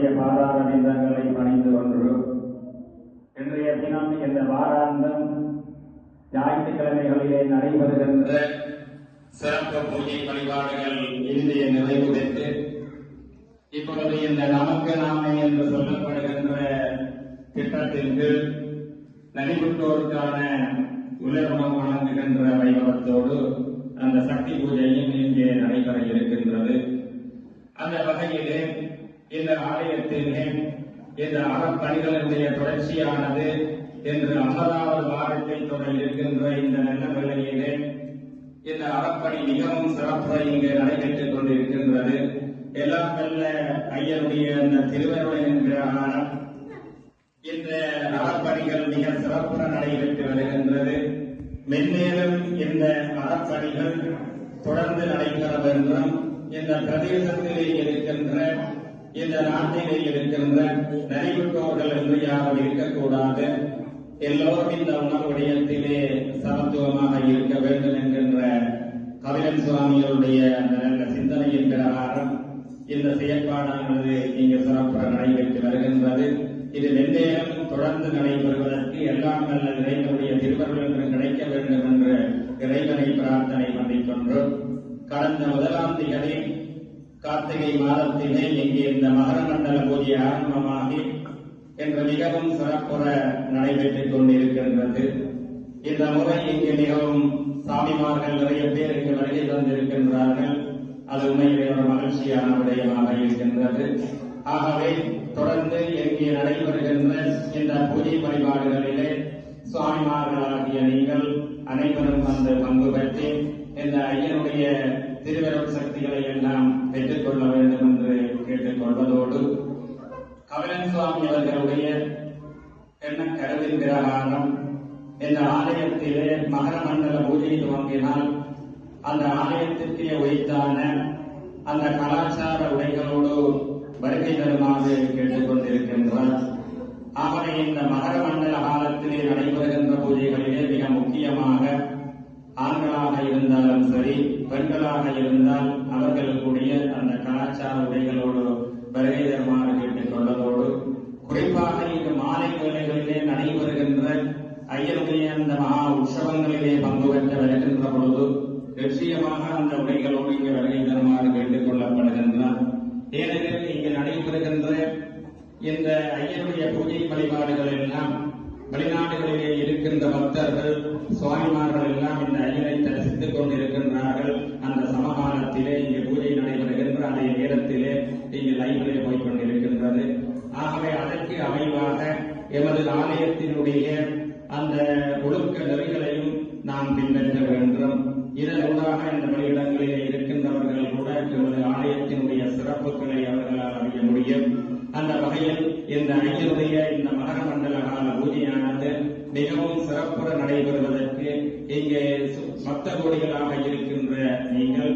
ஐயனுடைய பாதார விந்தங்களை பணிந்து கொண்டு இன்றைய தினம் இந்த வாராந்தம் ஞாயிற்றுக்கிழமைகளிலே நடைபெறுகின்ற சிறப்பு பூஜை வழிபாடுகள் இந்திய நிறைவு பெற்று இப்பொழுது இந்த நமக்கு நாமே என்று சொல்லப்படுகின்ற திட்டத்தின் கீழ் நலிவுற்றோருக்கான உலகம் வழங்குகின்ற வைபவத்தோடு அந்த சக்தி பூஜையும் இங்கே நடைபெற இருக்கின்றது. அந்த வகையிலே இந்த ஆலயத்திலே இந்த அறப்பணிகளுடைய தொடர்ச்சியானது என்று 50வது வாரத்தை தொடர இருக்கின்ற இந்த நல்ல வேளையிலே இந்த அறப்பணி மிகவும் சிறப்பாக இங்கு நடைபெற்றுக் கொண்டிருக்கின்றது. எல்லாம் வல்ல ஐயனுடைய அந்த திருவருளை என்கிற இந்த அறப்பணிகள் மிக சிறப்பாக நடைபெற்று வருகின்றது. மென்மேலும் இந்த அறப்பணிகள் தொடர்ந்து நடைபெற வேண்டும். இந்த பிரதேசத்திலே இருக்கின்ற இந்த நாட்டிலே இருக்கின்ற நலிவுற்றோர்கள் என்று யாரும் இருக்கக்கூடாது. எல்லோரும் இந்த உணவு விடயத்திலே சமத்துவமாக இருக்க வேண்டும் என்கின்ற கபிலன் சுவாமிகளுடைய நல்ல சிந்தனையின் பிரகாரம் இந்த செயற்பாடானது இங்கு சிறப்பாக நடைபெற்று வருகின்றது. இது மென்மேலும் தொடர்ந்து நடைபெறுவதற்கு எல்லாம் நல்ல இறைவனுடைய திருவருள் என்று கிடைக்க வேண்டும் என்று இறைவனை பிரார்த்தனை பண்ணிக்கொண்டு கடந்த 1ஆம் தேதி கார்த்திகை மாதத்திலே இங்கே இந்த மகர மண்டல பூஜை ஆரம்பமாகி என்று மிகவும் சிறப்புற நடைபெற்றுக் கொண்டிருக்கின்றது. இந்த முறை இங்கு மிகவும் சாமிமார்கள் நிறைய பேர் இங்கு வருகை தந்திருக்கின்றார்கள். அது உண்மையிலே ஒரு மகிழ்ச்சியான விடயமாக இருக்கின்றது. ஆகவே தொடர்ந்து இங்கே நடைபெறுகின்ற இந்த பூஜை வழிபாடுகளிலே சுவாமிமார்களாகிய நீங்கள் அனைவரும் வந்து பங்கு பெற்று இந்த ஐயனுடைய திருவருள் சக்திகளை எல்லாம் பெற்றுக் கொள்ள வேண்டும் என்று கேட்டுக் கொள்வதோடு கபிலன் சுவாமி அவர்களுடைய எண்ண கருவின் பிரகாரம் இந்த ஆலயத்திலே மகர மண்டல பூஜை துவங்கினால் அந்த ஆலயத்திற்கே உயிர்த்தான அந்த கலாச்சார உடைகளோடு வருகை தருமாறு கேட்டுக் கொண்டிருக்கின்றார். ஆகவே இந்த மகர மண்டல காலத்திலே நடைபெறுகின்ற பூஜைகளிலே மிக முக்கியமாக ஆண்களாக இருந்தாலும் சரி, பெண்களாக இருந்தால் அவர்களுக்குரிய அந்த கலாச்சார உடைகளோடு வருகை தருமாறு கேட்டுக் கொள்வதோடு குறிப்பாக இங்கு மாலை வேளைகளிலே நடைபெறுகின்ற ஐயனுடைய அந்த மகா உற்சவங்களிலே பங்கு பெற்ற வருகின்ற பொழுது நிச்சயமாக அந்த உடைகளோடு இங்கு வருகை தருமாறு கேட்டுக் கொள்ளப்படுகின்றார். ஏனெனில் இங்கு நடைபெறுகின்ற இந்த ஐயனுடைய பூஜை வழிபாடுகள் எல்லாம் வெளிநாடுகளிலே இருக்கின்ற பக்தர்கள் சுவாமிமார்கள் எல்லாம் இந்த ஐயனை தரிசித்துக் கொண்டிருக்கின்றார்கள். அந்த சமகாலத்திலே இங்கு பூஜை நடைபெறுகின்ற அதே நேரத்திலே இங்கு லைவிலே போய்க் கொண்டிருக்கின்றது. ஆகவே அதற்கு அமைவாக எமது ஆலயத்தினுடைய அந்த ஒழுக்க நெறிகளையும் நாம் பின்பற்ற வேண்டும். இதனூடாக இந்த வெளியிடங்களிலே இருக்கின்றவர்கள் கூட எமது ஆலயத்தினுடைய சிறப்புகளை அவர்களால் அறிய முடியும். அந்த வகையில் இந்த ஐயனுடைய இந்த மகர மண்டல கால பூஜையானது மிகவும் சிறப்புற நடைபெறுவதற்கு இங்கே பக்த கோடிகளாக இருக்கின்ற நீங்கள்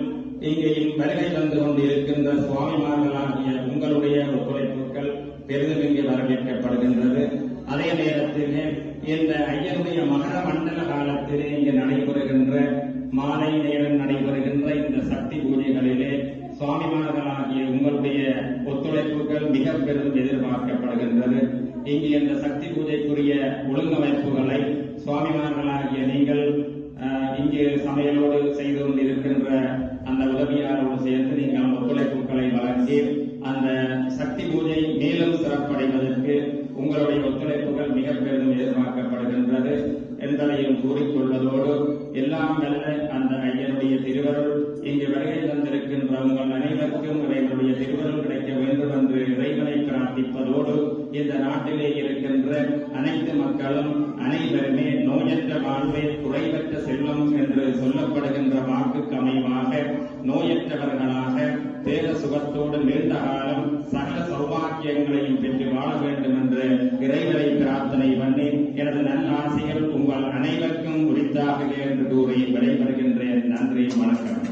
இங்கே வருகை தந்து கொண்டிருக்கின்ற சுவாமிமார்களாகிய உங்களுடைய ஒத்துழைப்புகள் பெரிதும் இங்கே வரவேற்கப்படுகின்றது. அதே நேரத்திலே இந்த ஐயனுடைய மகர மண்டல காலத்திலே இங்கே நடைபெறுகின்ற மாலை நேரம் நடைபெறுகின்ற இந்த சக்தி பூஜைகளிலே சுவாமிமார்களாகிய உங்களுடைய ஒத்துழைப்புகள் மிக பெரிதும் எதிர்பார்க்கப்படுகின்றது. இங்கே இந்த சக்தி பூஜைக்குரிய ஒழுங்கமைப்புகளை சுவாமிமார்களாகிய நீங்கள் இங்கே சமையலோடு செய்து கொண்டிருக்கின்ற அந்த உதவியாரோடு சேர்ந்து நீங்கள் ஒத்துழைப்புகளை வழங்கி அந்த சக்தி பூஜை மேலும் சிறப்படைவதற்கு உங்களுடைய ஒத்துழைப்புகள் மிக பெரிதும் எதிர்பார்க்கப்படுகின்றது என்பதையும் கூறிக்கொள்வதோடு எல்லாம் வல்ல அந்த ஐயனுடைய திருவருள் இங்கு வருகை தந்திருக்கின்ற உங்கள் அனைவருக்கும் இறைவனுடைய திருவருள் கிடைக்க வேண்டும் என்று இறைவனை பிரார்த்திப்பதோடு இந்த நாட்டிலே இருக்கின்ற அனைத்து மக்களும் அனைவருமே நோயற்ற வாழ்வே குறைவற்ற செல்வம் என்று சொல்லப்படுகின்ற வாக்குக்கு அமைவாக நோயற்றவர்களாக தேக சுகத்தோடு நீண்ட காலம் சகல சௌபாக்கியங்களையும் பெற்று வாழ வேண்டும் என்று இறைவனை பிரார்த்தனை பண்ணி எனது நல்ல ஆசைகள் உங்கள் அனைவருக்கும் உரித்தாக என்று கூறி விடைபெறுகின்றேன். நன்றி, வணக்கம்.